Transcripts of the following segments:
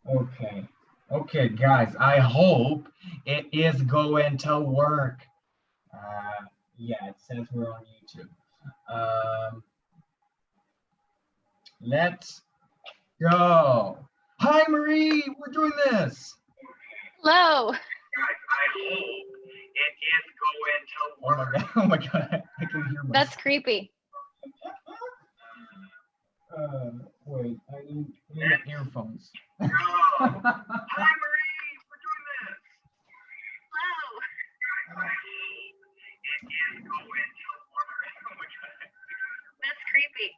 Okay. Okay, guys, I hope it is going to work. Yeah, it says we're on YouTube. Um, let's go. Hi, Marie. We're doing this. Hello. Guys, I hope it is going to work. Oh my god! Oh my god! I can hear myself. That's creepy. Wait, I need earphones. Hi, Marie. We're doing this. Hello. It is going to work. Oh my god! That's creepy.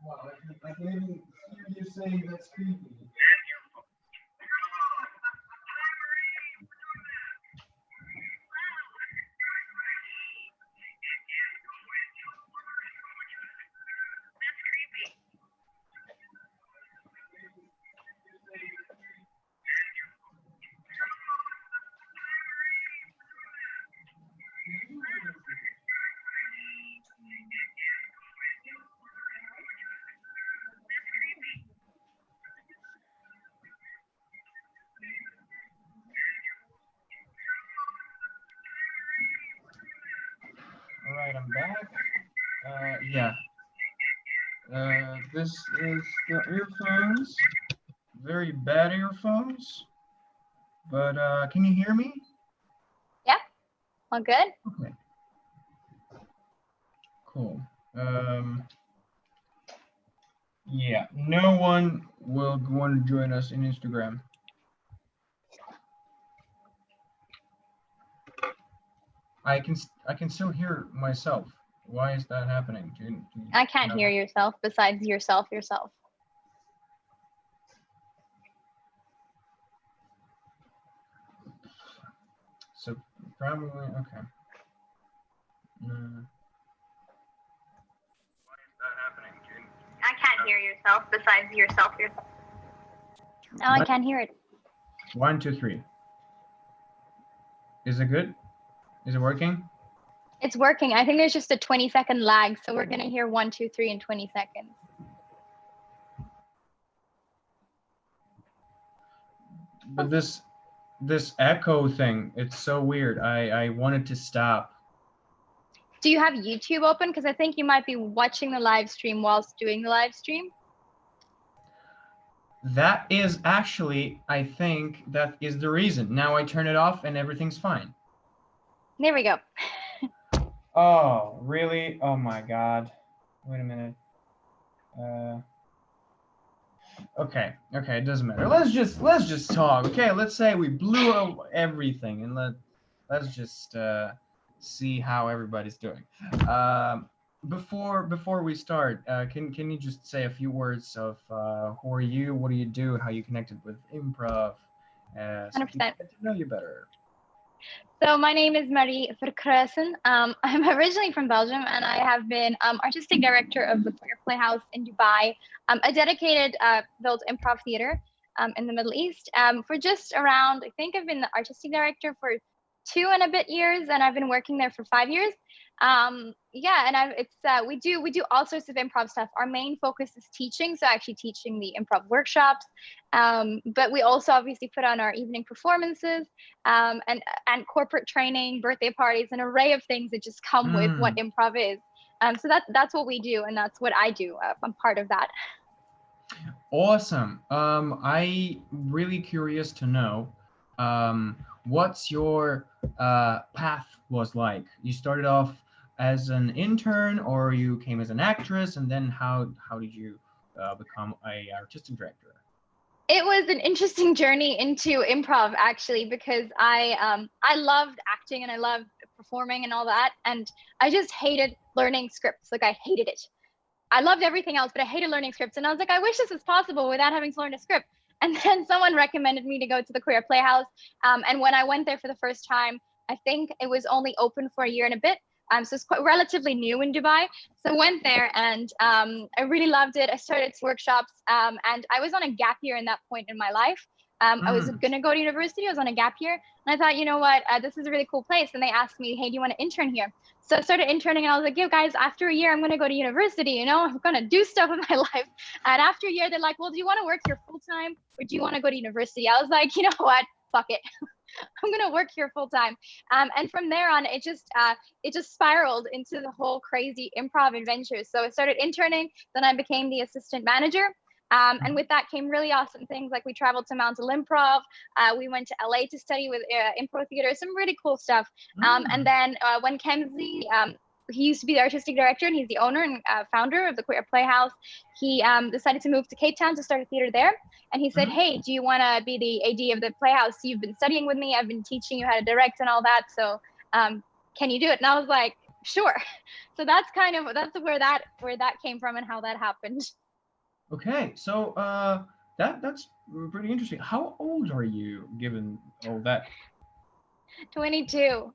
Wow, I can even hear you saying that's creepy. All right, I'm back. Yeah. This is the earphones. Very bad earphones. But can you hear me? Yeah. All good? Okay. Cool. Yeah, no one will want to join us in Instagram. I can still hear myself. Why is that happening? I can't hear yourself besides yourself. So probably okay. Why is that happening, June? I can't hear yourself besides yourself. No, I can't hear it. 1, 2, 3. Is it good? Is it working? It's working. I think there's just a 20-second lag, so we're gonna hear 1, 2, 3 in 20 seconds. But this echo thing, it's so weird. I wanted to stop. Do you have YouTube open? Because I think you might be watching the live stream whilst doing the live stream. That is actually, I think that is the reason. Now I turn it off and everything's fine. There we go. Oh, really? Oh my God. Wait a minute. Okay, it doesn't matter. Let's just talk. Okay, let's say we blew everything and let's just see how everybody's doing. Before we start, can you just say a few words of who are you, what do you do, how you connected with improv, so 100%. people get to know you better. So my name is Marie Verkreuzen. I'm originally from Belgium, and I have been artistic director of the Queer Playhouse in Dubai, a dedicated built improv theater in the Middle East for just around, I think I've been the artistic director for 2 and a bit years, and I've been working there for 5 years. Yeah, and we do all sorts of improv stuff. Our main focus is teaching, so actually teaching the improv workshops, but we also obviously put on our evening performances, and corporate training, birthday parties, an array of things that just come with what improv is. So that's what we do, and that's what I do. I'm part of that. Awesome. I really curious to know what's your path was like. You started off as an intern, or you came as an actress, and then how did you become a artistic director? It was an interesting journey into improv, actually, because I loved acting and I loved performing and all that, and I just hated learning scripts. Like, I hated it. I loved everything else, but I hated learning scripts. And I was like, I wish this was possible without having to learn a script. And then someone recommended me to go to the Queer Playhouse. And when I went there for the first time, I think it was only open for a year and a bit. So it's quite relatively new in Dubai. So I went there and I really loved it. I started workshops and I was on a gap year in that point in my life. I was gonna go to university. I was on a gap year, and I thought, you know what, this is a really cool place. And they asked me, hey, do you want to intern here? So I started interning, and I was like, yo, guys, after a year, I'm gonna go to university. You know, I'm gonna do stuff with my life. And after a year, they're like, well, do you want to work here full time, or do you want to go to university? I was like, you know what, fuck it. I'm gonna work here full time. And from there on, it just spiraled into the whole crazy improv adventure. So I started interning, then I became the assistant manager. And with that came really awesome things, like we traveled to Mount Improv. We went to LA to study with improv theater, some really cool stuff. And then when Kemsley, he used to be the artistic director, and he's the owner and founder of the Queer Playhouse. He decided to move to Cape Town to start a theater there. And he said, hey, do you want to be the AD of the Playhouse? You've been studying with me. I've been teaching you how to direct and all that. So can you do it? And I was like, sure. So that's where that came from and how that happened. Okay, so that's pretty interesting. How old are you, given all that? 22.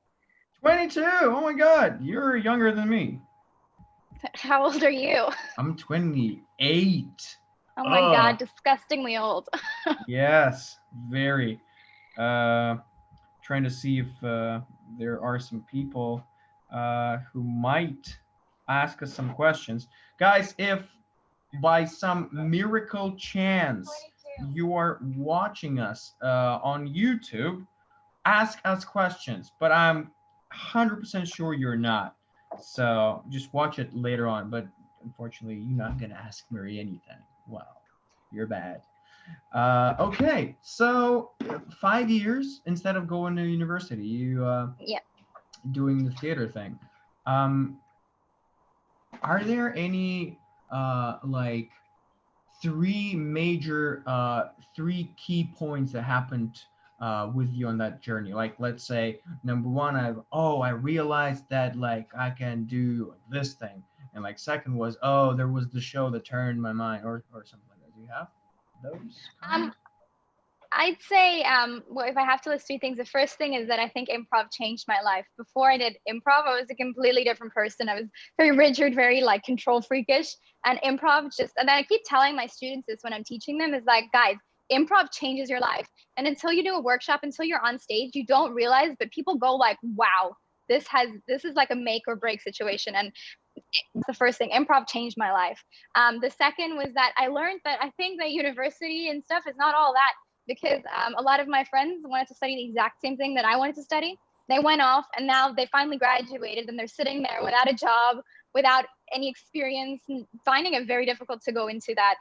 22. Oh my God, you're younger than me. How old are you? I'm 28. Oh my God, disgustingly old. Yes, very. Trying to see if there are some people who might ask us some questions. Guys, if by some miracle chance you are watching us on YouTube, ask us questions, but I'm 100% sure you're not. So just watch it later on. But unfortunately, you're not going to ask Marie anything. Well, you're bad. Okay, so 5 years instead of going to university, you doing the theater thing. Are there any like three key points that happened with you on that journey? Like, let's say number one, I realized that like I can do this thing, and like second was, oh, there was the show that turned my mind, or something like that. Do you have those? I'd say, well, if I have to list three things, the first thing is that I think improv changed my life. Before I did improv, I was a completely different person. I was very rigid, very like control freakish, and improv and then I keep telling my students this when I'm teaching them, is like, guys, improv changes your life. And until you do a workshop, until you're on stage, you don't realize, but people go like, wow, this is like a make or break situation. And it's the first thing. Improv changed my life. The second was that I learned that I think that university and stuff is not all that, because a lot of my friends wanted to study the exact same thing that I wanted to study. They went off, and now they finally graduated, and they're sitting there without a job, without any experience, and finding it very difficult to go into that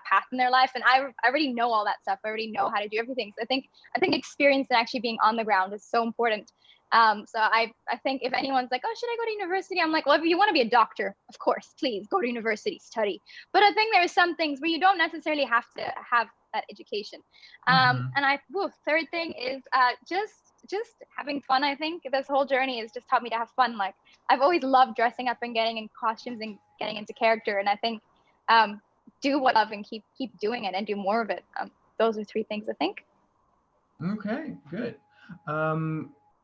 path in their life. And I already know all that stuff. I already know how to do everything. So I think experience and actually being on the ground is so important. So I think if anyone's like, oh, should I go to university? I'm like, well, if you want to be a doctor, of course, please go to university, study. But I think there are some things where you don't necessarily have to have that education. And third thing is just having fun. I think this whole journey has just taught me to have fun. Like, I've always loved dressing up and getting in costumes and getting into character. And I think do what I love and keep doing it and do more of it. Those are three things, I think. Okay, good.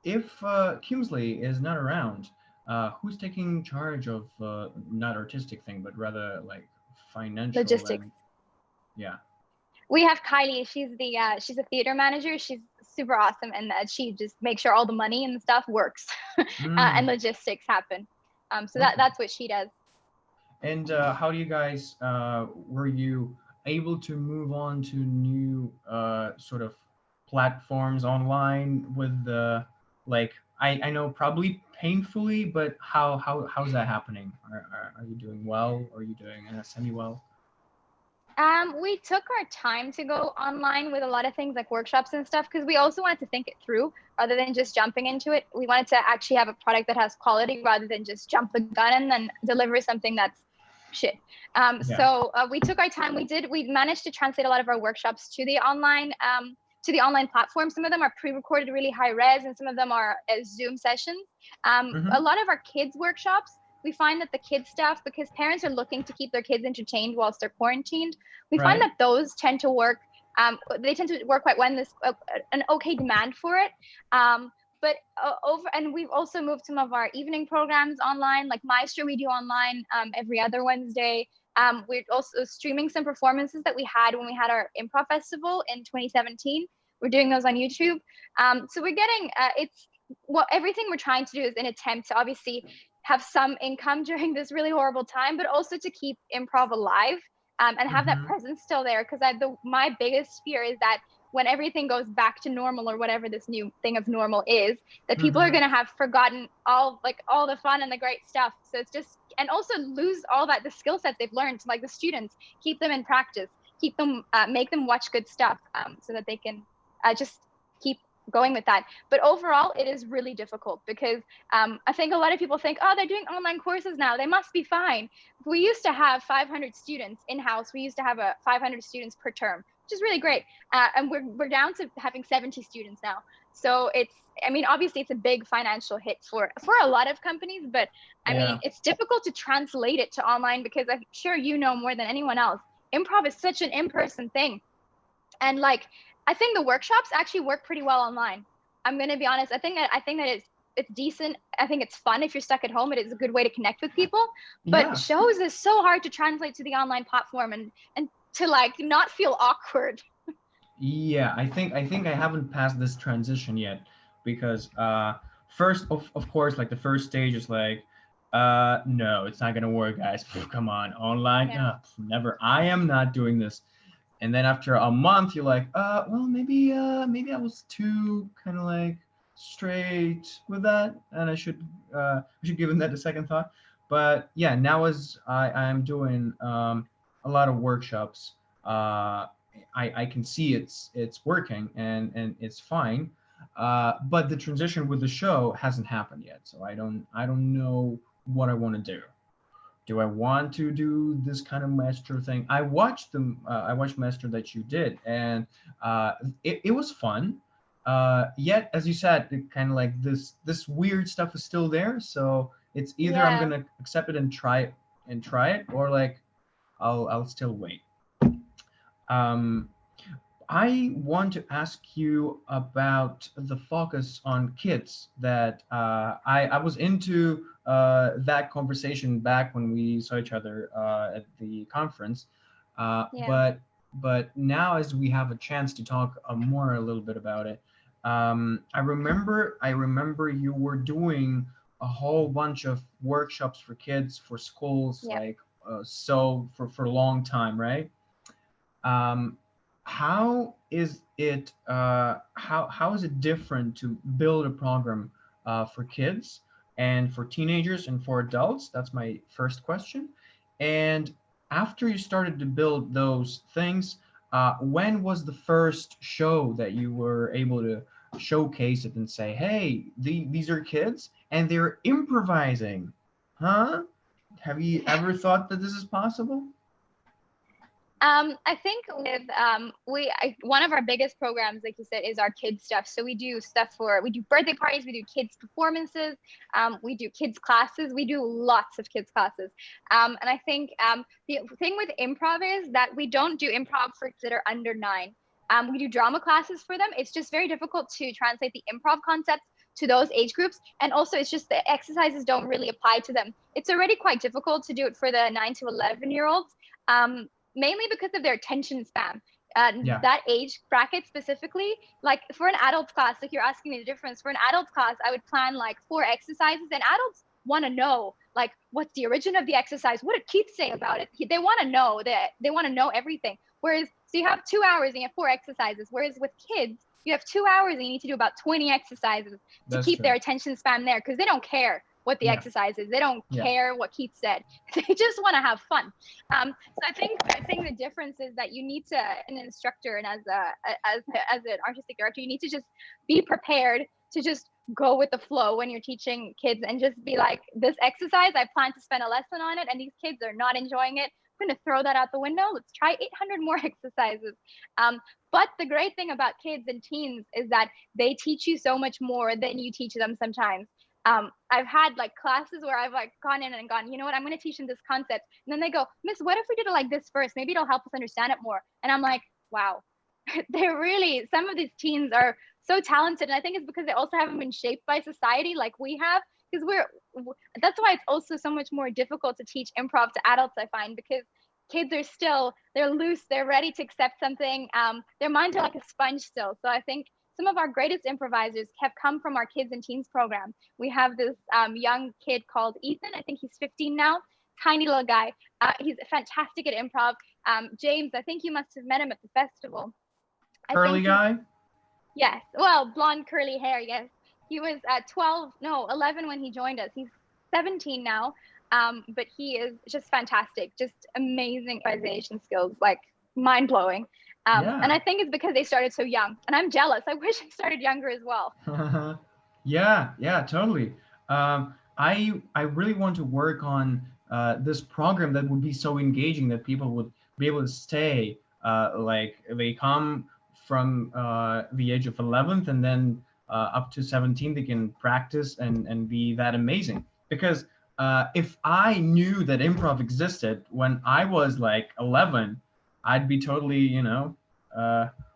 If Kingsley is not around, who's taking charge of not artistic thing, but rather like financial logistics? Yeah. We have Kylie. She's a theater manager. She's super awesome, and she just makes sure all the money and stuff works, and logistics happen. So that's what she does. And how do you guys were you able to move on to new sort of platforms online with the like I know probably painfully, but how's that happening? Are you doing well? Or are you doing semi well? We took our time to go online with a lot of things like workshops and stuff, because we also wanted to think it through rather than just jumping into it. We wanted to actually have a product that has quality rather than just jump the gun and then deliver something that's shit. So we took our time. We managed to translate a lot of our workshops to the online platform. Some of them are pre-recorded, really high res, and some of them are Zoom sessions. A lot of our kids workshops, we find that the kids stuff, because parents are looking to keep their kids entertained whilst they're quarantined, we find that those tend to work. They tend to work quite well. There's an okay demand for it. And we've also moved some of our evening programs online, like Maestro we do online every other Wednesday. We're also streaming some performances that we had when we had our improv festival in 2017. We're doing those on YouTube. So we're getting, it's what everything we're trying to do is an attempt to obviously have some income during this really horrible time, but also to keep improv alive, and have that Mm-hmm. presence still there. Because my biggest fear is that when everything goes back to normal, or whatever this new thing of normal is, that people are Mm-hmm. going to have forgotten all the fun and the great stuff. So it's just, and also lose all that, the skill sets they've learned, like the students, keep them in practice, keep them, make them watch good stuff, so that they can just keep going with that. But overall, it is really difficult because I think a lot of people think, oh, they're doing online courses now, they must be fine. We used to have 500 students in-house. We used to have 500 students per term, which is really great. And we're down to having 70 students now. So it's, I mean, obviously it's a big financial hit for a lot of companies, but I mean, Yeah. it's difficult to translate it to online because I'm sure you know more than anyone else. Improv is such an in-person thing. And like, I think the workshops actually work pretty well online. I'm going to be honest. I think that it's decent. I think it's fun if you're stuck at home. It is a good way to connect with people. But Yeah. shows is so hard to translate to the online platform, and to like not feel awkward. Yeah, I think I haven't passed this transition yet because first of course like the first stage is like no, it's not gonna work, guys. Come on, online, Yeah. never. I am not doing this. And then after a month, you're like, well, maybe I was too kind of like straight with that, and I should give that a second thought. But yeah, now as I'm doing a lot of workshops, I can see it's working and it's fine. But the transition with the show hasn't happened yet, so I don't know what I want to do. Do I want to do this kind of master thing? I watched master that you did, and it was fun. Yet, as you said, it kind of like this weird stuff is still there. So it's either I'm Yeah. gonna accept it and try it, or like I'll still wait. Um, I want to ask you about the focus on kids that I was into that conversation back when we saw each other at the conference. Yeah. But now as we have a chance to talk more a little bit about it, I remember you were doing a whole bunch of workshops for kids for schools Yeah. like so for a long time, right? um, how is it how is it different to build a program for kids and for teenagers and for adults? That's my first question. And after you started to build those things, when was the first show that you were able to showcase it and say, hey, these are kids and they're improvising? Huh? Have you ever thought that this is possible? I think with one of our biggest programs, like you said, is our kids stuff. So we do birthday parties, we do kids performances, we do kids classes, we do lots of kids classes. And I think the thing with improv is that we don't do improv for kids that are under 9. We do drama classes for them. It's just very difficult to translate the improv concepts to those age groups, and also it's just the exercises don't really apply to them. It's already quite difficult to do it for the 9 to 11 year olds. Mainly because of their attention span. Yeah, That age bracket specifically, like for an adult class, like you're asking me the difference. For an adult class, I would plan like 4 exercises, and adults want to know like what's the origin of the exercise, what did Keith say about it. They want to know that, they want to know everything. Whereas, so you have 2 hours and you have 4 exercises. Whereas with kids, you have 2 hours and you need to do about 20 exercises to that's keep true. their attention span there, because they don't care what the Yeah, exercise is. They don't yeah. care what Keith said. They just want to have fun. So I think the difference is that you need to, an instructor and as an artistic director, you need to just be prepared to just go with the flow when you're teaching kids, and just be like, this exercise, I plan to spend a lesson on it, and these kids are not enjoying it. I'm going to throw that out the window. Let's try 800 more exercises. But the great thing about kids and teens is that they teach you so much more than you teach them sometimes. I've had like classes where I've like gone in and gone, you know what, I'm going to teach them this concept. And then they go, Miss, what if we did it like this first? Maybe it'll help us understand it more. And I'm like, wow, they're really, some of these teens are so talented. And I think it's because they also haven't been shaped by society like we have. Because that's why it's also so much more difficult to teach improv to adults, I find, because kids are still, they're loose, they're ready to accept something. Their minds are like a sponge still. So I think some of our greatest improvisers have come from our kids and teens program. We have this young kid called Ethan. I think he's 15 now. Tiny little guy. He's fantastic at improv. James, I think you must have met him at the festival. I Curly think guy? yes. Well, blonde curly hair. Yes. He was 12, no, 11 when he joined us. He's 17 now. But he is just fantastic, just amazing improvisation skills, like mind blowing. And Yeah. I think it's because they started so young, and I'm jealous. I wish I started younger as well. Yeah, yeah, totally. I really want to work on this program that would be so engaging that people would be able to stay. Like they come from the age of 11th and then up to 17, they can practice and be that amazing. Because if I knew that improv existed when I was like 11, I'd be totally,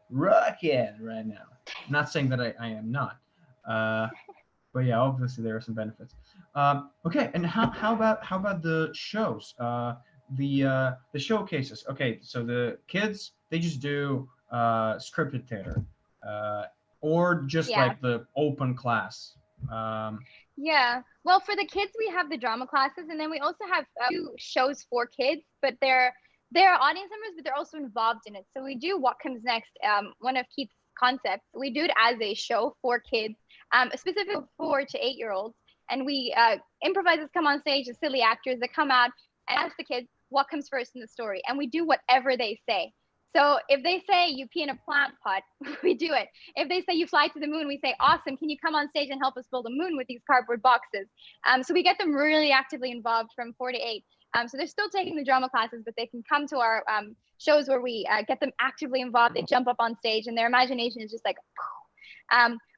rocking right now. Not saying that I am not. Uh, but yeah, obviously there are some benefits. Okay, and how about the shows? The showcases. Okay, so the kids they just do scripted theater, uh, or just Yeah. like the open class. Um, Yeah. Well, for the kids, we have the drama classes, and then we also have two shows for kids, but they're audience members, but they're also involved in it. So we do What Comes Next, one of Keith's concepts. We do it as a show for kids, specifically 4 to 8 year olds, and we improvisers come on stage as silly actors that come out and ask the kids what comes first in the story, and we do whatever they say. So if they say you pee in a plant pot, we do it. If they say you fly to the moon, we say, awesome, can you come on stage and help us build a moon with these cardboard boxes? So we get them really actively involved from 4 to 8. So they're still taking the drama classes, but they can come to our shows where we get them actively involved. They jump up on stage and their imagination is just like,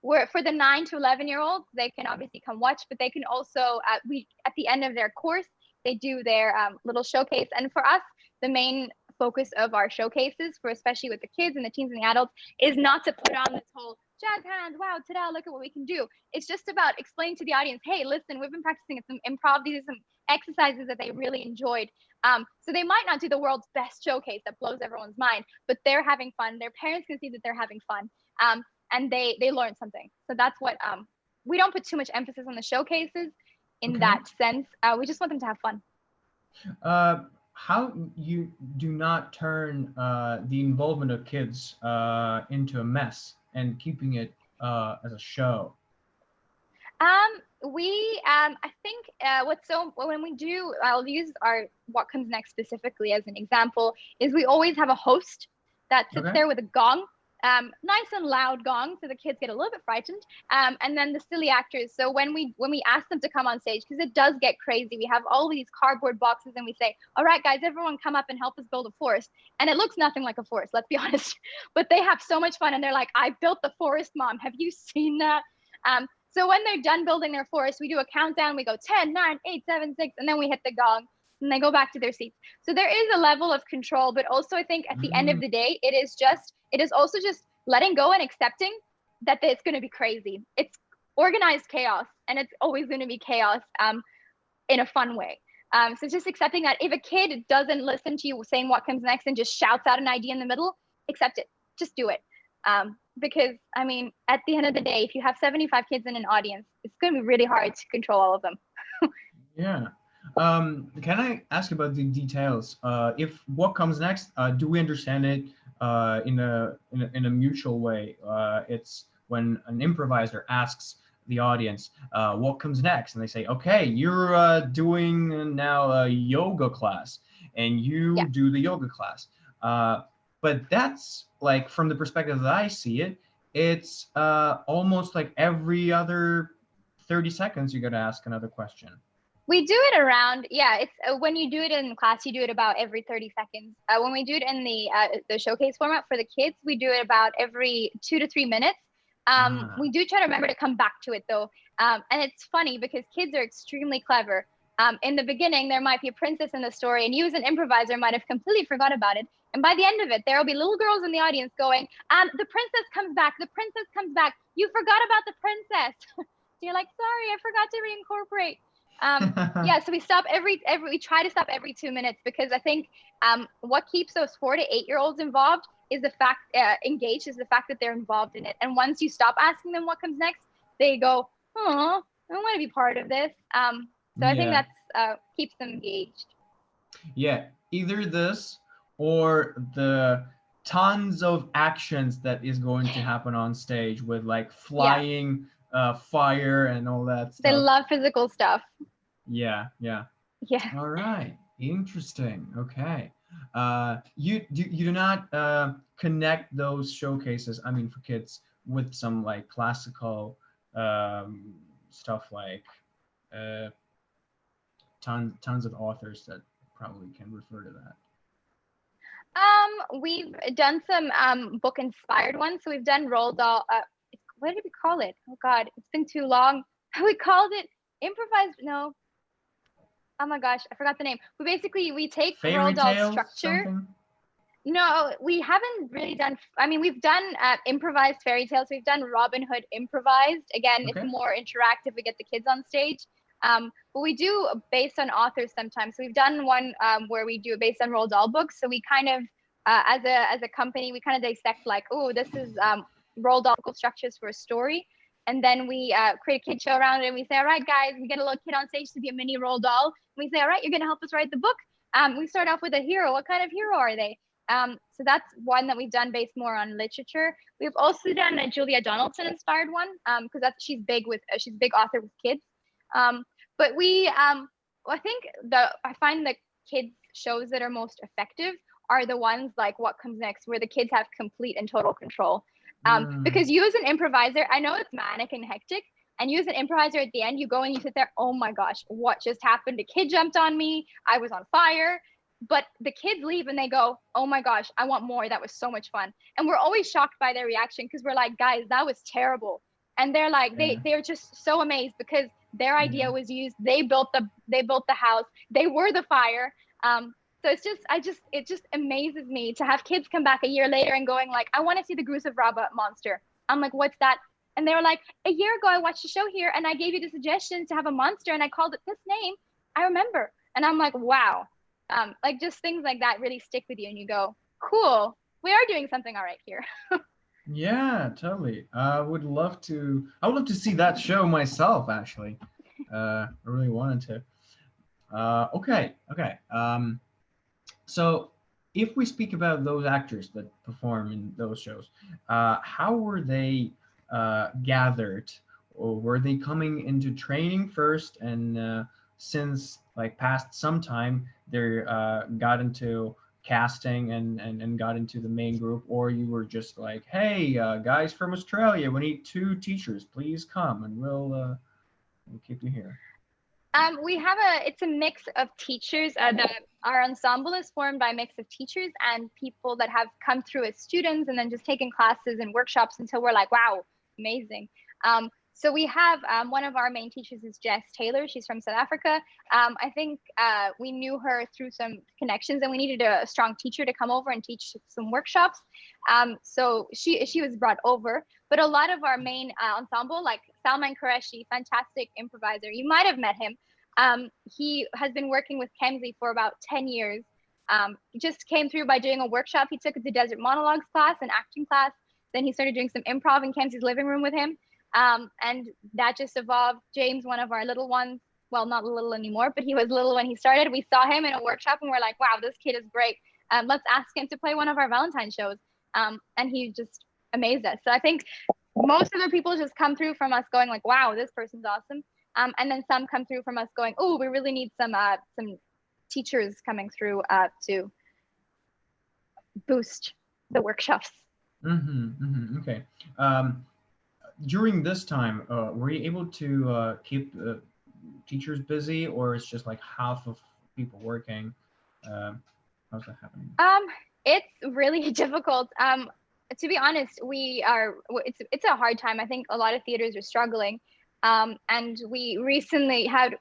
where for the 9 to 11 year olds, they can obviously come watch, but they can also, we at the end of their course, they do their little showcase. And for us, the main focus of our showcases, for especially with the kids and the teens and the adults, is not to put on this whole jazz hands, wow, ta-da, look at what we can do. It's just about explaining to the audience, hey, listen, we've been practicing some improv. These are some exercises that they really enjoyed. So they might not do the world's best showcase that blows everyone's mind, but they're having fun. Their parents can see that they're having fun, and they learn something. So that's what we don't put too much emphasis on the showcases in okay. that sense. We just want them to have fun. How you do not turn the involvement of kids into a mess and keeping it as a show? I think what's so when we do, I'll use our What Comes Next specifically as an example, is we always have a host that sits Okay. there with a gong, nice and loud gong, so the kids get a little bit frightened, and then the silly actors. So when we ask them to come on stage, because it does get crazy, we have all these cardboard boxes, and we say, all right, guys, everyone come up and help us build a forest, and it looks nothing like a forest, let's be honest, but they have so much fun, and they're like, I built the forest, Mom. Have you seen that? So when they're done building their forest, we do a countdown. We go 10, 9, 8, 7, 6, and then we hit the gong and they go back to their seats. So there is a level of control, but also I think at the end of Mm, the day, it is also just letting go and accepting that it's going to be crazy. It's organized chaos, and it's always going to be chaos in a fun way. So just accepting that if a kid doesn't listen to you saying what comes next and just shouts out an idea in the middle, accept it. Just do it. Because I mean, at the end of the day, if you have 75 kids in an audience, it's going to be really hard to control all of them. yeah. Can I ask about the details? If what comes next, do we understand it in a mutual way? It's when an improviser asks the audience, "What comes next?" and they say, "Okay, you're doing now a yoga class, and Yeah. you do the yoga class." But that's like from the perspective that I see it, it's almost like every other 30 seconds you got to ask another question. We do it around, yeah. It's when you do it in class, you do it about every 30 seconds. When we do it in the showcase format for the kids, we do it about every 2 to 3 minutes. Ah. We do try to remember to come back to it though, and it's funny because kids are extremely clever. In the beginning, there might be a princess in the story, and you as an improviser might have completely forgot about it. And by the end of it, there will be little girls in the audience going, "The princess comes back. The princess comes back. You forgot about the princess." So you're like, "Sorry, I forgot to reincorporate." Yeah, so we try to stop every 2 minutes because I think what keeps those 4 to 8 year olds involved is the fact engaged is the fact that they're involved in it. And once you stop asking them what comes next, they go, oh, I want to be part of this. So I think Yeah. that's keeps them engaged. Yeah, either this or the tons of actions that is going to happen on stage with like Yeah, flying fire and all that they stuff. love physical stuff. Yeah, yeah. Yeah. All right. Interesting. Okay. You do not connect those showcases, I mean for kids, with some like classical um, stuff like uh, tons of authors that probably can refer to that. We've done some book inspired ones. So we've done Roald Dahl. What did we call it? Oh God, it's been too long. We called it improvised. No, oh my gosh, I forgot the name. We take Fairy Roald Dahl's tales, structure. something? No, we haven't really done. I mean, we've done improvised fairy tales. We've done Robin Hood improvised. Again, it's Okay. more interactive. We get the kids on stage. But we do based on authors sometimes. So we've done one where we do it based on Roald Dahl books. So we kind of, as a company, we kind of dissect like, oh, this is Roald Dahl structures for a story. And then we create a kid show around it. And we say, all right, guys, we get a little kid on stage to be a mini Roald Dahl. And we say, all right, you're going to help us write the book. We start off with a hero. What kind of hero are they? So that's one that we've done based more on literature. We've also done a Julia Donaldson inspired one because she's a big author with kids. But I think I find the kids shows that are most effective are the ones like What Comes Next, where the kids have complete and total control. Mm, Because you as an improviser, I know it's manic and hectic, and you as an improviser at the end, you go and you sit there, oh my gosh, what just happened? A kid jumped on me, I was on fire. But the kids leave and they go, oh my gosh, I want more. That was so much fun. And we're always shocked by their reaction because we're like, guys, that was terrible. And they're like, yeah, they're just so amazed because their yeah. idea was used. They built the house. They were the fire. So it just amazes me to have kids come back a year later and going like, I want to see the Goose of Rabbit monster. I'm like, what's that? And they were like, a year ago I watched a show here and I gave you the suggestion to have a monster and I called it this name. I remember. And I'm like, wow. Like just things like that really stick with you and you go, cool, we are doing something all right here. Yeah, totally. I would love to see that show myself, actually. I really wanted to. Okay. So if we speak about those actors that perform in those shows, how were they gathered, or were they coming into training first, and since like past some time they got into casting and got into the main group, or you were just like, hey, guys from Australia, we need 2 teachers, please come, and we'll keep you here. It's a mix of teachers. Our ensemble is formed by a mix of teachers and people that have come through as students and then just taken classes and workshops until we're like, wow, amazing. So we have one of our main teachers is Jess Taylor. She's from South Africa. I think we knew her through some connections and we needed a strong teacher to come over and teach some workshops. So she was brought over. But a lot of our main ensemble, like Salman Qureshi, fantastic improviser, you might have met him. He has been working with Kemsley for about 10 years. Just came through by doing a workshop. He took the Desert Monologues class, an acting class. Then he started doing some improv in Kemsley's living room with him. And that just evolved. James, one of our little ones, well, not little anymore, but he was little when he started. We saw him in a workshop and we're like, wow, this kid is great. Let's ask him to play one of our Valentine shows. And he just amazed us. So I think most of the people just come through from us going like, wow, this person's awesome. And then some come through from us going, oh, we really need some teachers coming through to boost the workshops. Okay. During this time, were you able to keep teachers busy, or it's just like half of people working? How's that happening? It's really difficult. To be honest, it's a hard time. I think a lot of theaters are struggling. And we recently had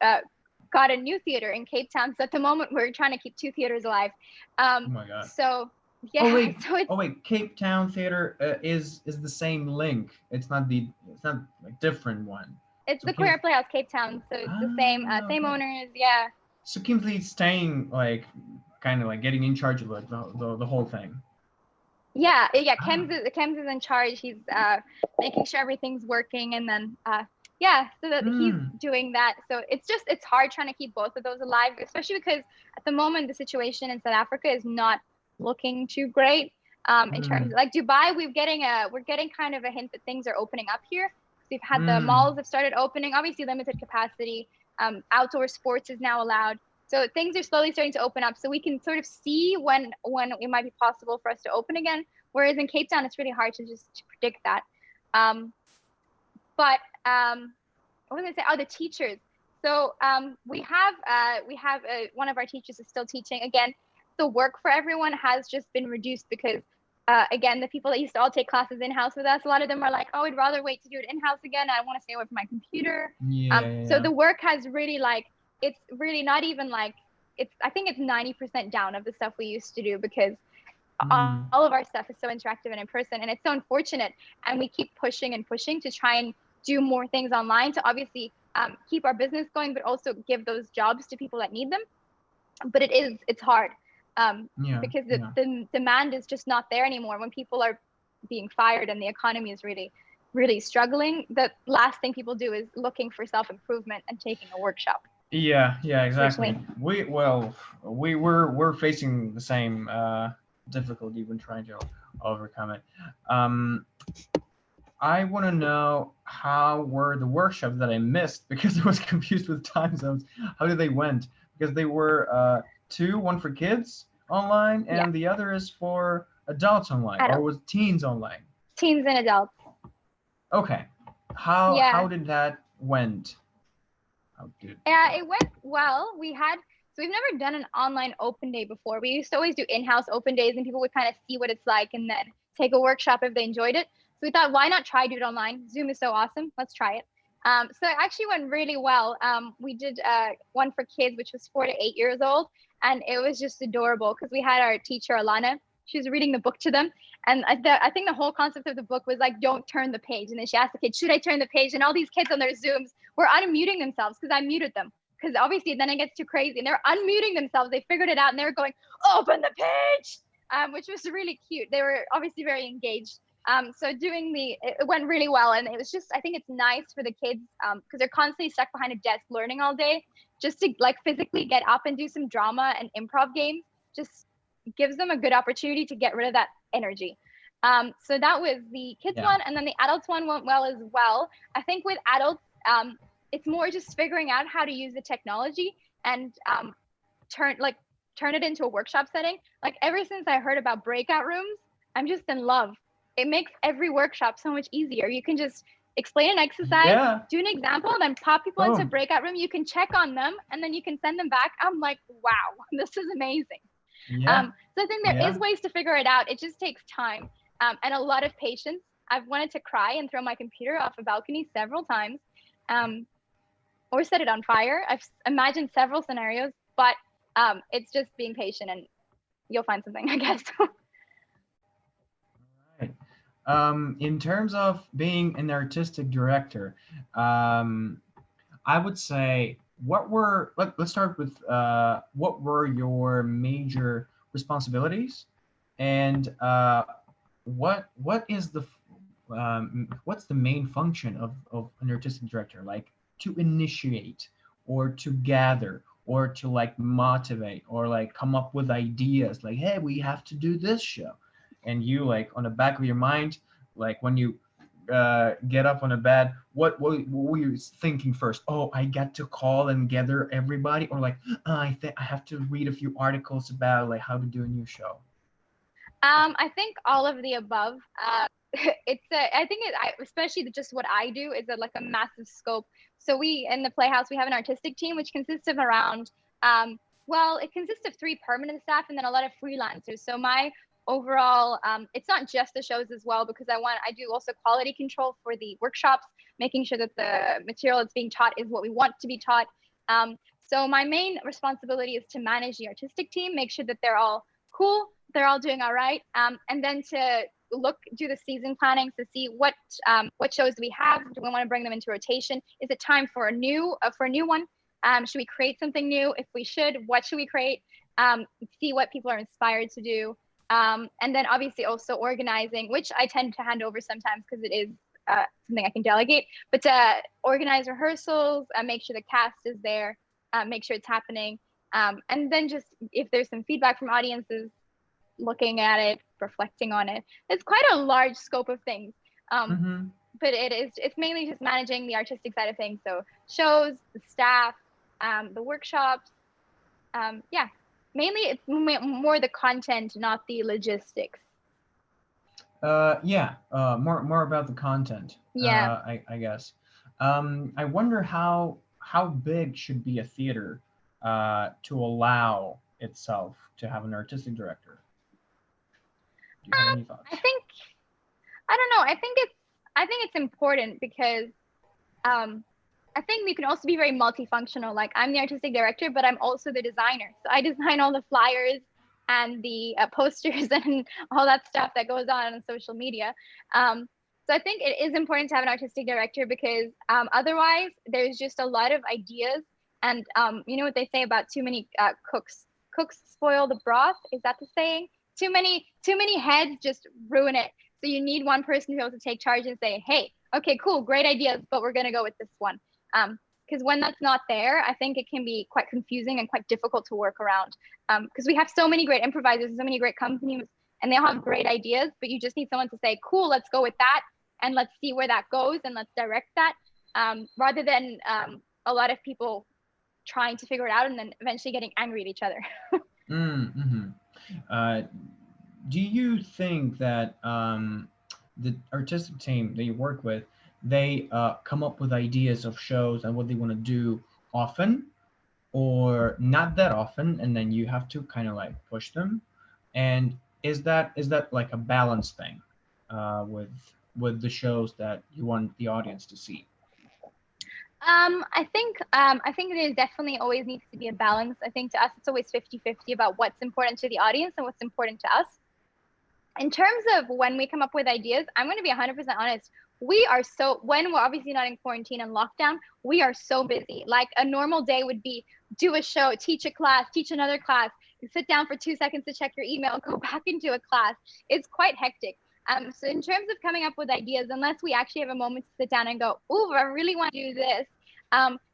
got a new theater in Cape Town. So at the moment, we're trying to keep 2 theaters alive. Oh my God. So yeah, Oh wait, so it's Cape Town Theater is the same link. It's not like different one. It's So the Kim, Queer Playhouse Cape Town, so it's the same okay. owners. Yeah. So Kim's staying like kind of like getting in charge of like the whole thing. Yeah. Ah. Kems is in charge. He's making sure everything's working, and then yeah, so that he's Mm, doing that. So it's hard trying to keep both of those alive, especially because at the moment the situation in South Africa is not looking too great. In terms mm, of, like Dubai, we're getting kind of a hint that things are opening up here. We've had the mm. malls have started opening, obviously limited capacity. Outdoor sports is now allowed. So things are slowly starting to open up. So we can sort of see when it might be possible for us to open again. Whereas in Cape Town, it's really hard to just to predict that. Um, but what was I say? Oh, the teachers. So we have one of our teachers is still teaching. Again, the work for everyone has just been reduced because again, the people that used to all take classes in-house with us, a lot of them are like, oh, I'd rather wait to do it in-house again. I want to stay away from my computer. Yeah, yeah, So yeah. the work has really like, it's really not even like, I think it's 90% down of the stuff we used to do because Mm, all of our stuff is so interactive and in person, and it's so unfortunate. And we keep pushing and pushing to try and do more things online to obviously keep our business going, but also give those jobs to people that need them. But it's hard yeah, because yeah. the demand is just not there anymore. When people are being fired and the economy is really struggling, the last thing people do is looking for self-improvement and taking a workshop, Yeah, yeah, exactly. unfortunately. We're facing the same difficulty when trying to overcome it. Um, I want to know how were the workshops that I missed because I was confused with time zones. How did they went? Because they were two, one for kids online, Yeah, and the other is for adults online, or adults, was teens online? teens and adults. Okay, how Yeah. did that went? How did Yeah, that? it went well. So we've never done an online open day before. We used to always do in-house open days and people would kind of see what it's like and then take a workshop if they enjoyed it. So we thought, why not try do it online? Zoom is so awesome. Let's try it. So it actually went really well. We did one for kids, which was 4 to 8 years old, and it was just adorable because we had our teacher Alana. She was reading the book to them, and I think the whole concept of the book was like, don't turn the page. And then she asked the kids, should I turn the page? And all these kids on their Zooms were unmuting themselves because I muted them. Because obviously then it gets too crazy and they're unmuting themselves. They figured it out and they were going, open the page, which was really cute. They were obviously very engaged. So it went really well. And it was just, I think it's nice for the kids because they're constantly stuck behind a desk learning all day. Just to like physically get up and do some drama and improv games just gives them a good opportunity to get rid of that energy. So that was the kids Yeah. one. And then the adults one went well as well. I think with adults, it's more just figuring out how to use the technology and turn it into a workshop setting. Like ever since I heard about breakout rooms, I'm just in love. It makes every workshop so much easier. You can just explain an exercise, Yeah. do an example, then pop people into a Boom. breakout room. You can check on them and then you can send them back. I'm like, wow, this is amazing. Yeah. So I think there is Yeah. ways to figure it out. It just takes time and a lot of patience. I've wanted to cry and throw my computer off a balcony several times. Um, or set it on fire. I've imagined several scenarios, but it's just being patient and you'll find something, I guess. Right. In terms of being an artistic director, um, I would say let's start with what were your major responsibilities and what's the main function of an artistic director, like to initiate or to gather or to like motivate or like come up with ideas like, hey, we have to do this show, and you like on the back of your mind, like when you get up on a bed, what were you thinking first? Oh, I got to call and gather everybody, or like, I think I have to read a few articles about like how to do a new show. I think all of the above. I think especially just what I do is like a massive scope. So we in the Playhouse we have an artistic team which consists of around it consists of 3 permanent staff and then a lot of freelancers. So my overall it's not just the shows as well because I do also quality control for the workshops, making sure that the material that's being taught is what we want to be taught. So my main responsibility is to manage the artistic team, make sure that they're all cool, they're all doing all right, and then to do the season planning to see what shows do we have. Do we want to bring them into rotation? Is it time for a new one? Should we create something new? If we should, what should we create? See what people are inspired to do. And then obviously also organizing, which I tend to hand over sometimes because it is something I can delegate, but to organize rehearsals, make sure the cast is there, make sure it's happening. And then just if there's some feedback from audiences, looking at it, reflecting on it. It's quite a large scope of things. But it's mainly just managing the artistic side of things. So shows, the staff, the workshops. Yeah, mainly it's more the content, not the logistics. Yeah, more about the content. Yeah. I guess. I wonder how big should be a theater to allow itself to have an artistic director. Do you have any thoughts? I don't know. I think it's important because I think we can also be very multifunctional. Like I'm the artistic director, but I'm also the designer. So I design all the flyers and the posters and all that stuff that goes on social media. So I think it is important to have an artistic director because otherwise there's just a lot of ideas. And you know what they say about too many cooks spoil the broth. Is that the saying? Too many heads just ruin it. So you need one person to be able to take charge and say, hey, okay, cool, great ideas, but we're going to go with this one. Because when that's not there, I think it can be quite confusing and quite difficult to work around. Because we have so many great improvisers and so many great companies, and they all have great ideas, but you just need someone to say, cool, let's go with that, and let's see where that goes, and let's direct that, rather than a lot of people trying to figure it out and then eventually getting angry at each other. Do you think that the artistic team that you work with, they come up with ideas of shows and what they want to do often, or not that often, and then you have to kind of like push them? And is that like a balance thing with the shows that you want the audience to see? I think there definitely always needs to be a balance. I think to us it's always 50-50 about what's important to the audience and what's important to us. In terms of when we come up with ideas, I'm going to be 100% honest. When we're obviously not in quarantine and lockdown, we are so busy. Like a normal day would be do a show, teach a class, teach another class, sit down for 2 seconds to check your email, go back into a class. It's quite hectic. So in terms of coming up with ideas, unless we actually have a moment to sit down and go, ooh, I really want to do this,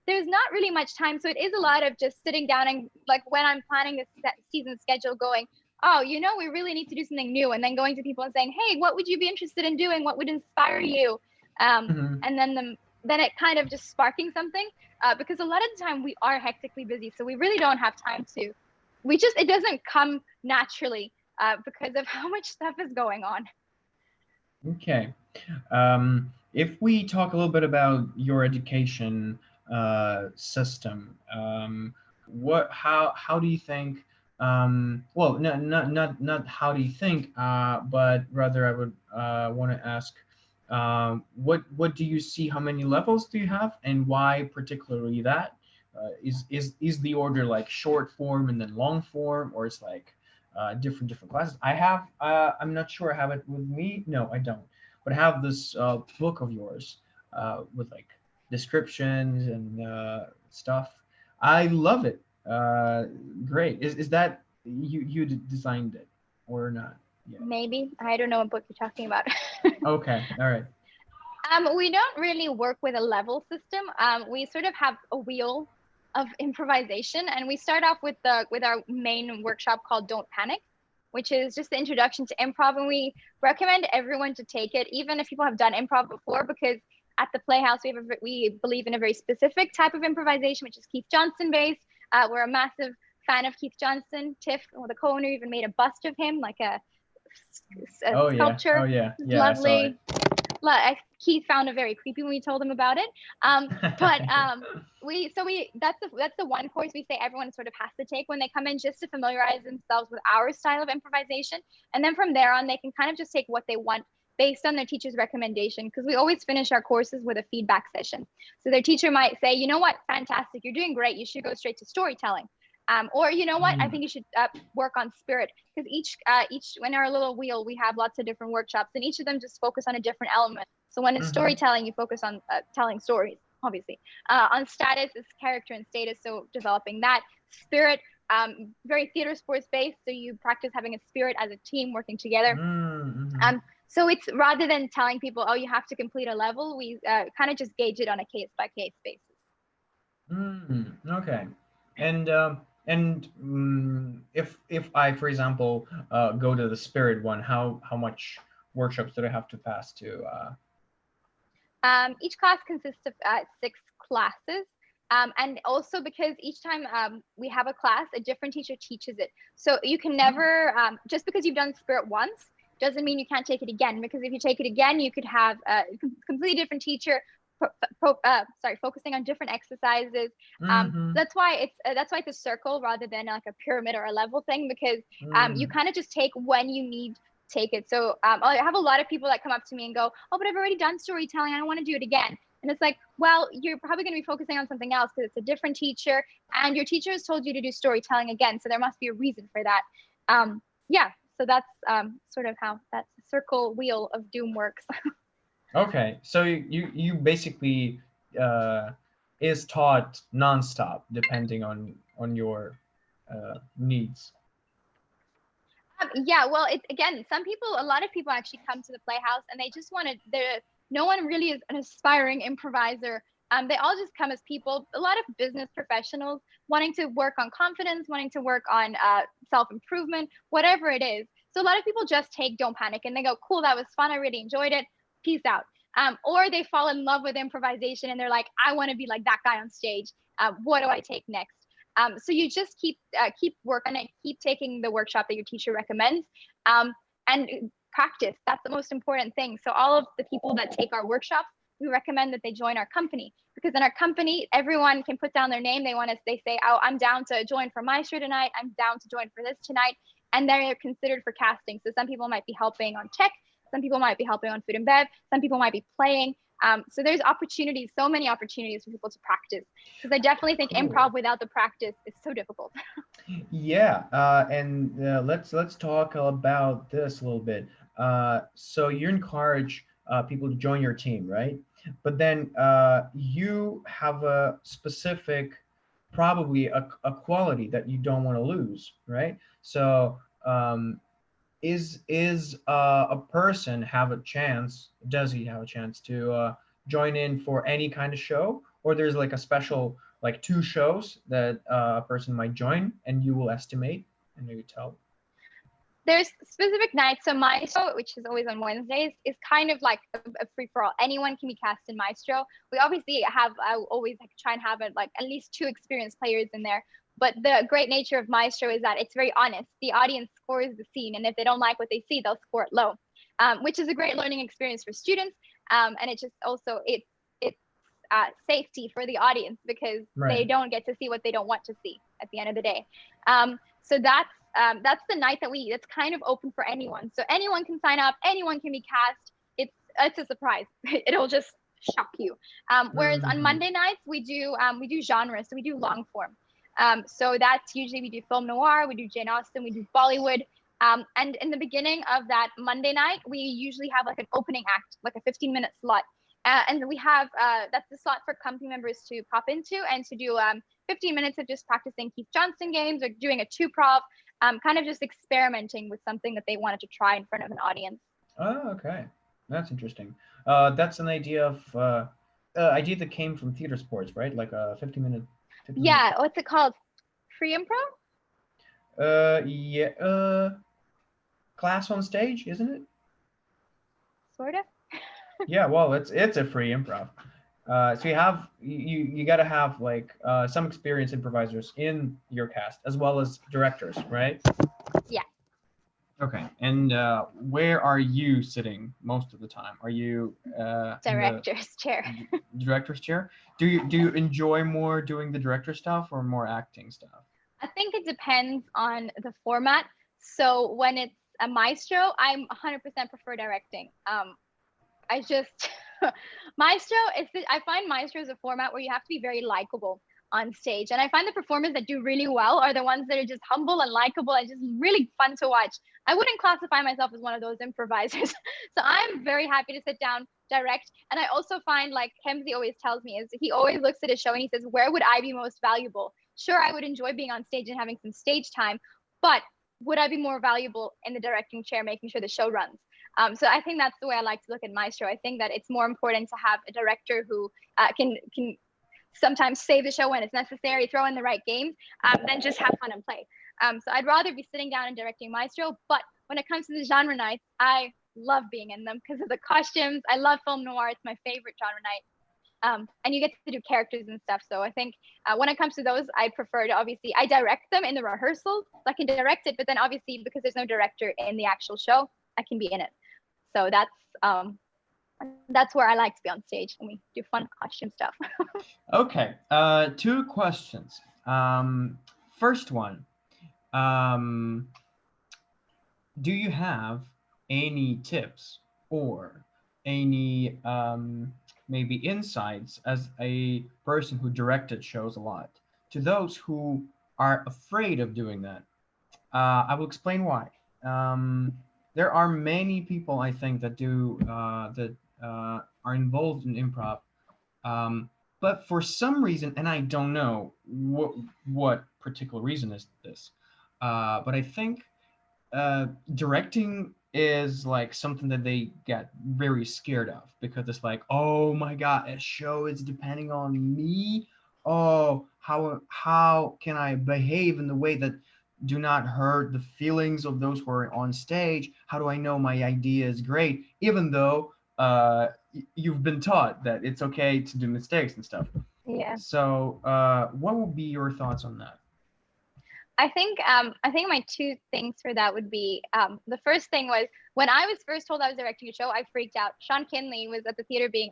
there's not really much time. So it is a lot of just sitting down and like when I'm planning this season schedule going, oh, you know, we really need to do something new. And then going to people and saying, hey, what would you be interested in doing? What would inspire you? And then it kind of just sparking something because a lot of the time we are hectically busy. So we really don't have time to, it doesn't come naturally because of how much stuff is going on. Okay. If we talk a little bit about your education system, how do you think? Well, not how do you think, but rather I would want to ask, what do you see? How many levels do you have, and why particularly that? Is the order like short form and then long form, or it's like different classes? I have I'm not sure I have it with me. No, I don't. But I have this book of yours with like descriptions and stuff. I love it. Great. Is that you designed it or not? Yeah. Maybe. I don't know what book you're talking about. Okay. All right. We don't really work with a level system. We sort of have a wheel of improvisation, and we start off with our main workshop called Don't Panic, which is just the introduction to improv, and we recommend everyone to take it, even if people have done improv before, because at the Playhouse we believe in a very specific type of improvisation, which is Keith Johnson based. We're a massive fan of Keith Johnson. Tiff, the co-owner, even made a bust of him, like a sculpture. Yeah. Lovely. Keith found it very creepy when we told him about it. But that's the one course we say everyone sort of has to take when they come in, just to familiarize themselves with our style of improvisation. And then from there on, they can kind of just take what they want based on their teacher's recommendation, because we always finish our courses with a feedback session. So their teacher might say, you know what, fantastic, you're doing great, you should go straight to storytelling. Or you know what? I Mm, think you should work on spirit, because each in our little wheel we have lots of different workshops, and each of them just focus on a different element. So when it's mhm, storytelling, you focus on telling stories, obviously. On status is character and status, so developing that. Spirit, very theater sports based, so you practice having a spirit as a team working together. mhm. Um, so it's rather than telling people, oh, you have to complete a level, we kind of just gauge it on a case by case basis. Okay. And if I, for example, go to the spirit one, how much workshops do I have to pass to? Each class consists of 6 classes. And also because each time we have a class, a different teacher teaches it. So you can Oh. never, just because you've done Spirit once, doesn't mean you can't take it again. Because if you take it again, you could have a completely different teacher, focusing on different exercises. Mm-hmm. That's why it's a circle rather than like a pyramid or a level thing, because you Mm. kind of just take when you need take it. So I have a lot of people that come up to me and go, oh, but I've already done storytelling. I don't want to do it again. And it's like, well, you're probably going to be focusing on something else because it's a different teacher, and your teacher has told you to do storytelling again. So there must be a reason for that. Yeah. So that's sort of how that circle wheel of doom works. Okay, so you basically uh, is taught nonstop depending on your needs. Yeah, well, it again, a lot of people actually come to the Playhouse and they just want to. No one really is an aspiring improviser. They all just come as people. A lot of business professionals wanting to work on confidence, wanting to work on self improvement, whatever it is. So a lot of people just take Don't Panic and they go, "Cool, that was fun. I really enjoyed it. Peace out." Or they fall in love with improvisation and they're like, "I want to be like that guy on stage. What do I take next?" So you just keep working it, keep taking the workshop that your teacher recommends, um, and practice. That's the most important thing. So all of the people that take our workshops, we recommend that they join our company, because in our company, everyone can put down their name. They say, oh, I'm down to join for Maestro tonight. I'm down to join for this tonight, and they're considered for casting. So some people might be helping on tech, some people might be helping on food and bev, some people might be playing. So there's opportunities, so many opportunities for people to practice, because I definitely think Cool. improv without the practice is so difficult. Yeah, and let's talk about this a little bit. So you encourage people to join your team, right? But then you have a specific, probably a quality that you don't want to lose, right? So is a person have a chance? Does he have a chance to join in for any kind of show, or there's like a special like two shows that a person might join, and you will estimate and maybe tell. There's specific nights. So Maestro, which is always on Wednesdays, is kind of like a free for all. Anyone can be cast in Maestro. We obviously have I always like try and have it like at least 2 experienced players in there. But the great nature of Maestro is that it's very honest. The audience scores the scene, and if they don't like what they see, they'll score it low, which is a great learning experience for students. And it just also it's safety for the audience, because Right. they don't get to see what they don't want to see at the end of the day. So that's the night that's kind of open for anyone. So anyone can sign up, anyone can be cast. It's a surprise. It'll just shock you. Whereas on Mm-hmm. Monday nights we do genre, so we do long form. So that's usually we do film noir, we do Jane Austen, we do Bollywood. And in the beginning of that Monday night, we usually have like an opening act, like a 15-minute slot. And we have that's the slot for company members to pop into and to do 15 minutes of just practicing Keith Johnston games or doing a two prov, kind of just experimenting with something that they wanted to try in front of an audience. Oh, okay, that's interesting. That's an idea that came from theater sports, right? Like a 50 minute 50 minute. Yeah, what's it called? Free improv, Yeah, class on stage, isn't it? sort of. Yeah, well, it's a free improv. So you got to have like some experienced improvisers in your cast as well as directors, right? Yeah, Okay. And where are you sitting most of the time? Are you in the director's chair. director's chair? Do you enjoy more doing the director stuff or more acting stuff? I think it depends on the format. So when it's a maestro, I'm 100% prefer directing. I just Maestro is I find Maestro is a format where you have to be very likable. on stage. And I find the performers that do really well are the ones that are just humble and likable and just really fun to watch. I wouldn't classify myself as one of those improvisers. So I'm very happy to sit down, direct. And I also find, like Kemsey always tells me, is he always looks at a show and he says, where would I be most valuable? Sure, I would enjoy being on stage and having some stage time, but would I be more valuable in the directing chair, making sure the show runs? So I think that's the way I like to look at Maestro. I think that it's more important to have a director who can sometimes save the show when it's necessary, throw in the right games, than just have fun and play. So I'd rather be sitting down and directing Maestro. But when it comes to the genre nights, I love being in them because of the costumes. I love film noir. It's my favorite genre night. And you get to do characters and stuff. So I think when it comes to those, I prefer to, obviously, I direct them in the rehearsals. So I can direct it, but then obviously because there's no director in the actual show, I can be in it. So that's where I like to be on stage when we do fun costume stuff. Okay, two questions. First one, do you have any tips or any maybe insights as a person who directed shows a lot to those who are afraid of doing that? I will explain why. There are many people I think that do that are involved in improv, but for some reason, and I don't know what particular reason is this, but I think directing is like something that they get very scared of because it's like, oh my god, a show is depending on me. Oh, how can I behave in the way that do not hurt the feelings of those who are on stage? How do I know my idea is great, even though you've been taught that it's okay to do mistakes and stuff? Yeah. So, what would be your thoughts on that? I think my two things for that would be the first thing was when I was first told I was directing a show, I freaked out. Sean Kinley was at the theater being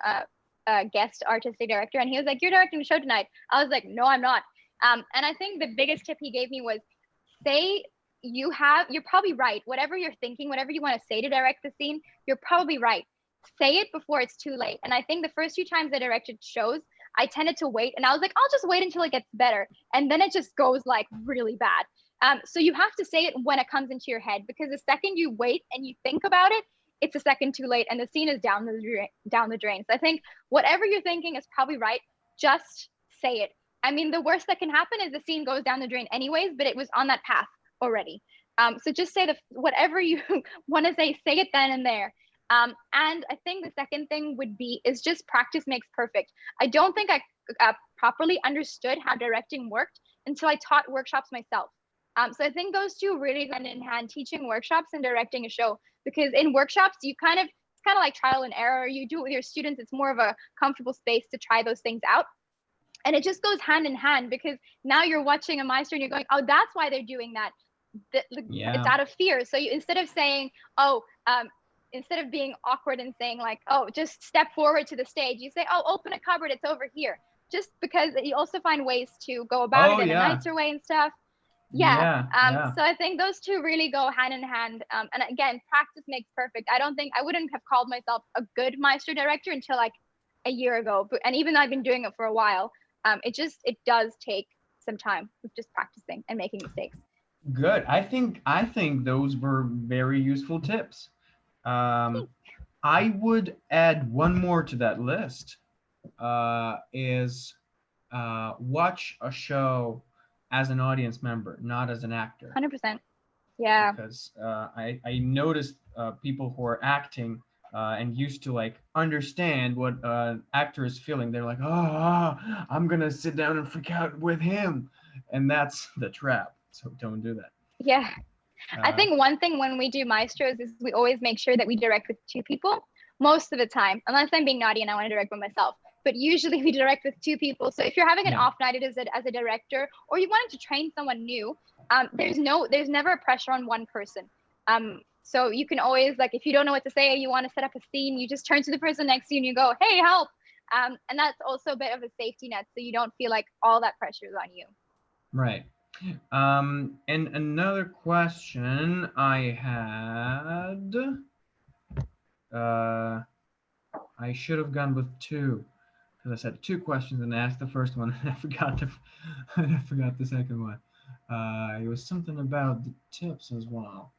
a guest artistic director, and he was like, "You're directing a show tonight." I was like, "No, I'm not." And I think the biggest tip he gave me was say you're probably right. Whatever you're thinking, whatever you want to say to direct the scene, you're probably right. Say it before it's too late. And I think the first few times I directed shows, I tended to wait, and I was like, I'll just wait until it gets better. And then it just goes like really bad. So you have to say it when it comes into your head, because the second you wait and you think about it, it's a second too late and the scene is down the drain. So I think whatever you're thinking is probably right. Just say it. I mean, the worst that can happen is the scene goes down the drain anyways, but it was on that path already. So just say whatever you want to say it then and there. And I think the second thing would be is just practice makes perfect. I don't think I properly understood how directing worked until I taught workshops myself. So I think those two really went in hand, teaching workshops and directing a show, because in workshops, it's kind of like trial and error. You do it with your students. It's more of a comfortable space to try those things out. And it just goes hand in hand, because now you're watching a maestro and you're going, oh, that's why they're doing that. Yeah. It's out of fear. So instead of saying, instead of being awkward and saying like, oh, just step forward to the stage, you say, oh, open a cupboard, it's over here. Just because you also find ways to go about it in a nicer way and stuff. Yeah. So I think those two really go hand in hand. And again, practice makes perfect. I wouldn't have called myself a good maestro director until like a year ago. And even though I've been doing it for a while, it does take some time with just practicing and making mistakes. Good. I think those were very useful tips. I would add one more to that list. Is watch a show as an audience member, not as an actor. 100%. Yeah. Because I noticed people who are acting and used to like understand what an actor is feeling. They're like, oh, I'm gonna sit down and freak out with him, and that's the trap. So don't do that. Yeah. I think one thing when we do maestros is we always make sure that we direct with two people most of the time, unless I'm being naughty and I want to direct by myself. But usually we direct with two people. So if you're having an off night as a director, or you wanted to train someone new, there's never a pressure on one person. So you can always, like, if you don't know what to say, you want to set up a scene, you just turn to the person next to you and you go, hey, help. And that's also a bit of a safety net, so you don't feel like all that pressure is on you. Right. And another question I had, I should have gone with two. because I said two questions and I asked the first one and I forgot the I forgot the second one. It was something about the tips as well.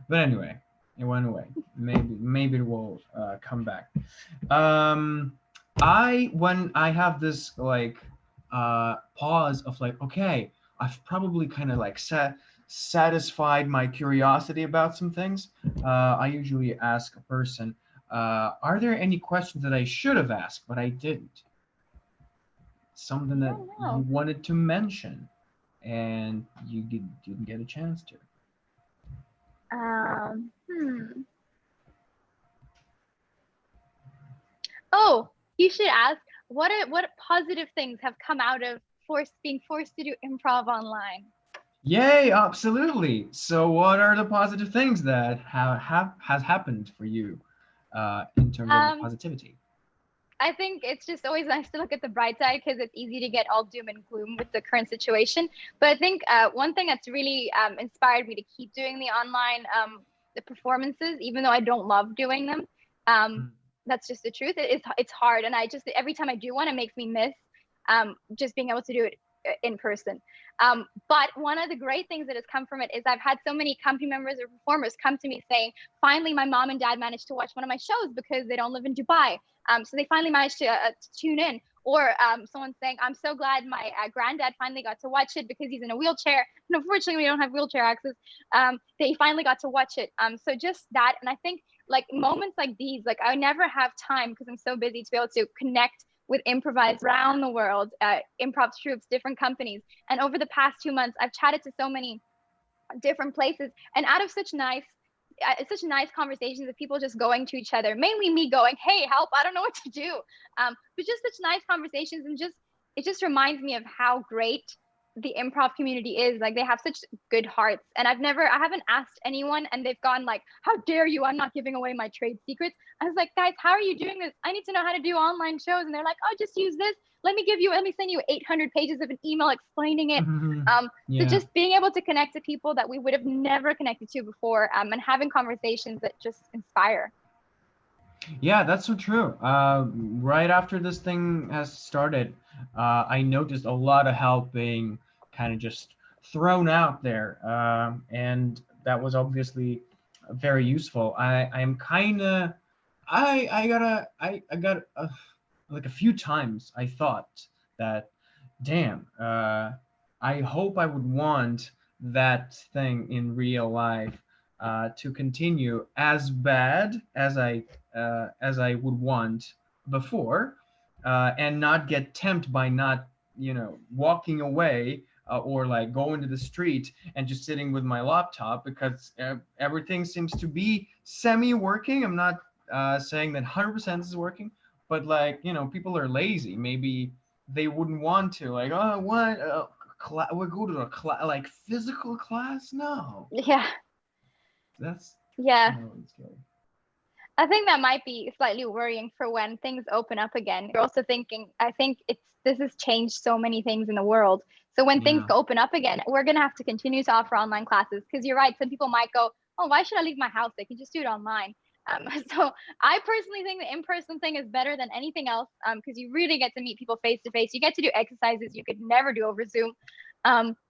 But anyway, it went away. Maybe it will come back. Um, I when I have this like pause of like, okay, I've probably kind of like satisfied my curiosity about some things. I usually ask a person, are there any questions that I should have asked but I didn't? Something I that don't you know. wanted to mention and didn't get a chance to. Hmm. Oh, you should ask what positive things have come out of being forced to do improv online. Yay, absolutely. So what are the positive things that has happened for you in terms of the Um, positivity? I think it's just always nice to look at the bright side because it's easy to get all doom and gloom with the current situation. But I think one thing that's really inspired me to keep doing the performances, even though I don't love doing them, um, Mm. that's just the truth. It's hard, and I just every time I do one, it makes me miss just being able to do it in person. But one of the great things that has come from it is I've had so many company members or performers come to me saying, finally, my mom and dad managed to watch one of my shows because they don't live in Dubai. So they finally managed to tune in. Or someone saying, I'm so glad my granddad finally got to watch it because he's in a wheelchair. And unfortunately, we don't have wheelchair access. They finally got to watch it. So just that. And I think like moments like these, like I never have time because I'm so busy to be able to connect with improvisers around the world, improv troops, different companies. And over the past 2 months, I've chatted to so many different places and out of such nice conversations of people just going to each other, mainly me going, hey, help, I don't know what to do, but just such nice conversations. And just it just reminds me of how great the improv community is. Like they have such good hearts, and I haven't asked anyone and they've gone like, how dare you, I'm not giving away my trade secrets. I was like, guys, how are you doing this? I need to know how to do online shows. And they're like, oh, just use this. Let me send you 800 pages of an email explaining it. So Yeah. just being able to connect to people that we would have never connected to before, and having conversations that just inspire. Yeah, that's so true. Right after this thing has started, I noticed a lot of help being kind of just thrown out there, and that was obviously very useful. I am kind of, I got like a few times I thought that, damn, I hope I would want that thing in real life to continue as bad as I would want before, and not get tempted by not, walking away, or like going to the street and just sitting with my laptop because everything seems to be semi working. I'm not saying that 100% is working, but like, people are lazy. Maybe they wouldn't want to, like, oh, what? We go to a like physical class? No, Yeah, that's yeah. it's scary. I think that might be slightly worrying for when things open up again. You're also thinking, I think this has changed so many things in the world. So when things Yeah. open up again, we're gonna have to continue to offer online classes because you're right. Some people might go, oh, why should I leave my house? They can just do it online. So I personally think the in-person thing is better than anything else because you really get to meet people face to face. You get to do exercises you could never do over Zoom,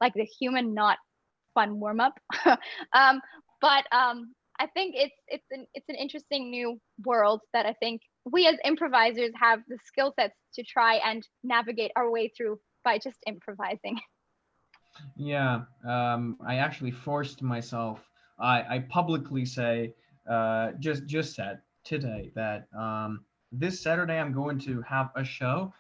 like the human not fun warm up. um, but I think it's an interesting new world that I think we as improvisers have the skill sets to try and navigate our way through by just improvising. Yeah, I actually forced myself. I publicly say, just said today that this Saturday I'm going to have a show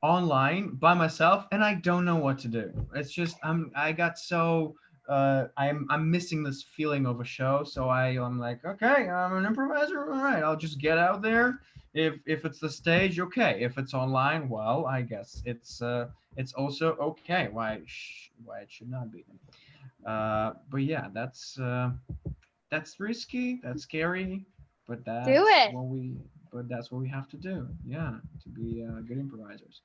online by myself, and I don't know what to do. It's just I got so I'm missing this feeling of a show, so I'm like, okay, I'm an improviser. All right, I'll just get out there. If it's the stage, okay. If it's online, well, I guess it's also okay. Why it should not be? But yeah, that's risky. That's scary. But Do that's it. what we that's what we have to do. Yeah, to be good improvisers.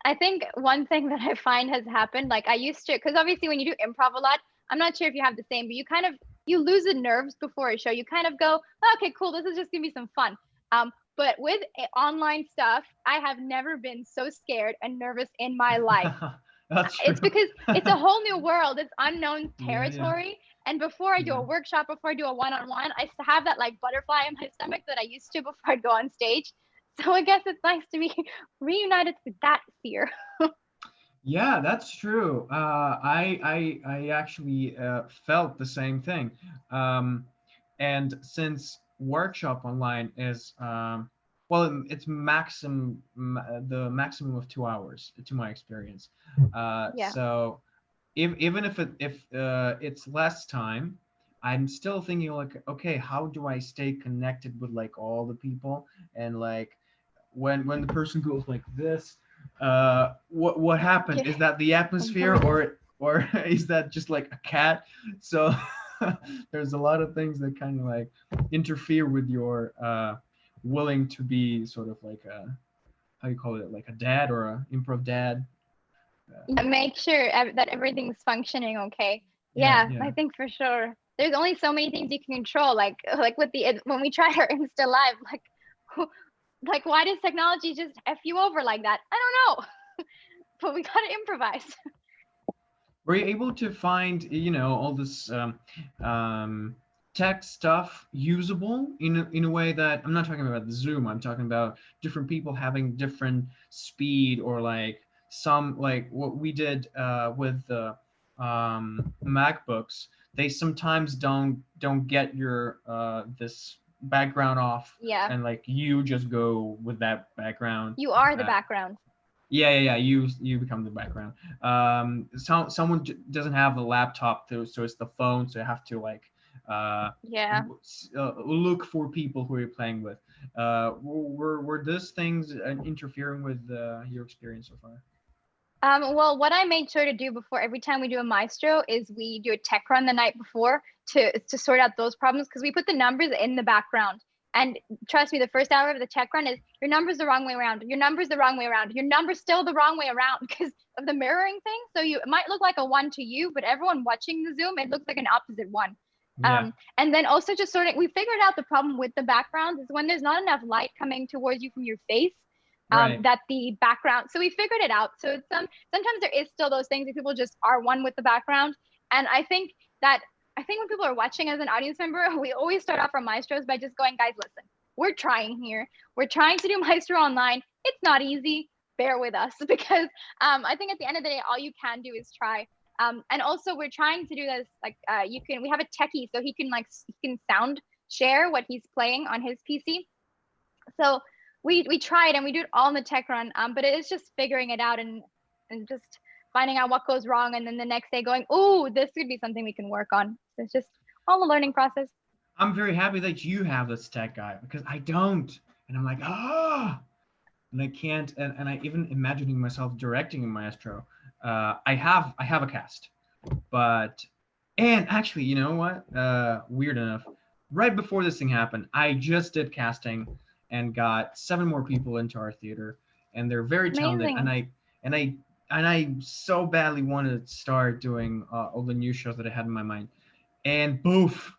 I think one thing that I find has happened, like I used to, because obviously when you do improv a lot, I'm not sure if you have the same, but you lose the nerves before a show. You kind of go, oh, okay, cool, this is just gonna be some fun. But with online stuff, I have never been so scared and nervous in my life. That's It's true. because it's a whole new world. It's unknown Yeah, yeah, territory. And before I do yeah. a workshop, before I do a one-on-one, I have that like butterfly in my stomach that I used to before I'd go on stage. So I guess it's nice to be reunited with that fear. Yeah, that's true. I actually felt the same thing. Um, and since workshop online is well, it's the maximum of 2 hours to my experience. Yeah. So even if it's less time, I'm still thinking like, okay, how do I stay connected with like all the people, and like when the person goes like this, what happened? Yeah. Is that the atmosphere, Avoidance. or is that just like a cat? So there's a lot of things that kind of like interfere with your willing to be sort of like a, how you call it, like a dad or a improv dad. Yeah, make sure that everything's functioning okay. Yeah, Yeah, yeah. I think for sure. There's only so many things you can control. Like with the when we tried our Insta live, like why does technology just f you over like that? I don't know, but we gotta improvise. Were you able to find, all this tech stuff usable in a way that, I'm not talking about the Zoom, I'm talking about different people having different speed, or like some, like what we did with the MacBooks, they sometimes don't get your this background off, Yeah, and like you just go with that background. you are the uh, background. yeah, yeah, yeah. You become the background. Someone doesn't have a laptop, so it's the phone. So you have to like Yeah. look for people who you're playing with. Were those things interfering with your experience so far? Well, what I made sure to do before every time we do a maestro is we do a tech run the night before to sort out those problems because we put the numbers in the background. And trust me, the first hour of the tech run is your number's the wrong way around. Your number's the wrong way around. Your number's still the wrong way around because of the mirroring thing. So it might look like a one to you, but everyone watching the Zoom, it looks like an opposite one. Yeah, And then also just sorting, we figured out the problem with the background is when there's not enough light coming towards you from your face, right. that the background. So we figured it out. So it's sometimes there is still those things that people just are one with the background. And I think when people are watching as an audience member, we always start off our maestros by just going, guys, listen, we're trying here. We're trying to do maestro online. It's not easy. Bear with us because I think at the end of the day, all you can do is try. And also we're trying to do this like we have a techie so he can sound share what he's playing on his PC. So we tried and we do it all in the tech run. But it is just figuring it out and just finding out what goes wrong, and then the next day going, oh, this could be something we can work on. So it's just all the learning process. I'm very happy that you have this tech guy, because I don't, and I'm like, and I can't, and I even imagining myself directing a maestro. I have a cast, but, and actually, you know what? Weird enough, right before this thing happened, I just did casting and got 7 more people into our theater, and they're very talented. And Amazing. I so badly wanted to start doing all the new shows that I had in my mind, and boof.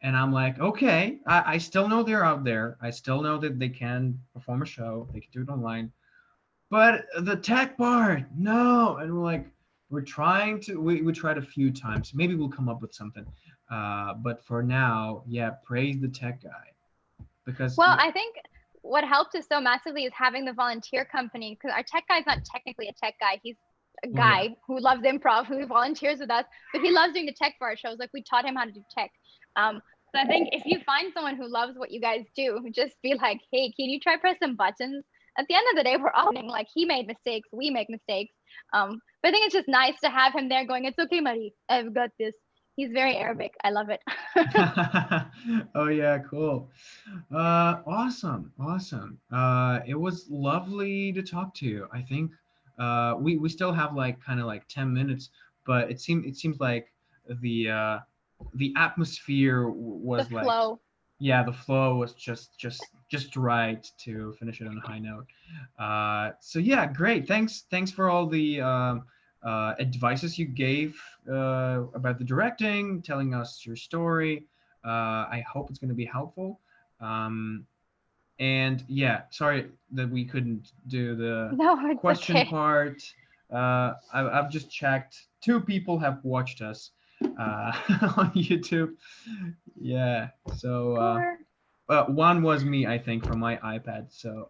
And I'm like, okay, I still know they're out there. I still know that they can perform a show. They can do it online. But the tech part, no. And we're trying to, we tried a few times. Maybe we'll come up with something. But for now, yeah, praise the tech guy. Because, Well, yeah, I think what helped us so massively is having the volunteer company because our tech guy's not technically a tech guy. He's a well, yeah. guy who loves improv, who volunteers with us, but he loves doing the tech for our shows. Like we taught him how to do tech. So I think if you find someone who loves what you guys do, just be like, hey, can you try press some buttons? At the end of the day, we're all learning. Like he made mistakes, we make mistakes. But I think it's just nice to have him there going, it's okay, Marie, I've got this. He's very Arabic. I love it. Oh yeah, cool. Awesome, awesome. It was lovely to talk to you. I think we still have like kind of like 10 minutes, but it seems like the uh the atmosphere The was like, flow. yeah, the flow was just right to finish it on a high note. So yeah, great. Thanks for all the advices you gave about the directing, telling us your story. I hope it's going to be helpful. Um, And yeah, sorry that we couldn't do the No, it's question okay. part. I've just checked. Two people have watched us on YouTube. Yeah. So Score. one was me, I think, from my iPad. So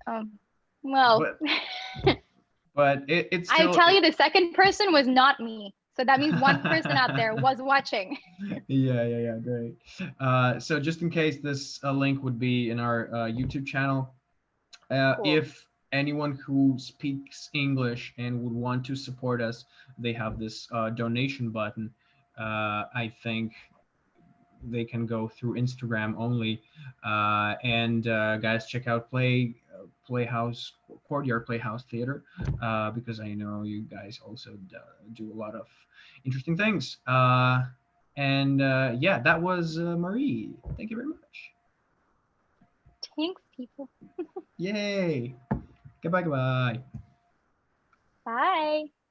Um, well, but but it's I still tell you, the second person was not me. So that means one person out there was watching. yeah, great. So just in case, this link would be in our YouTube channel. Cool. If anyone who speaks English and would want to support us, they have this donation button. I think they can go through Instagram only. And guys, check out Playhouse Courtyard Playhouse Theater, because I know you guys also do a lot of interesting things. And yeah, that was Marie. Thank you very much. Thanks, people. Yay! Goodbye, goodbye. Bye.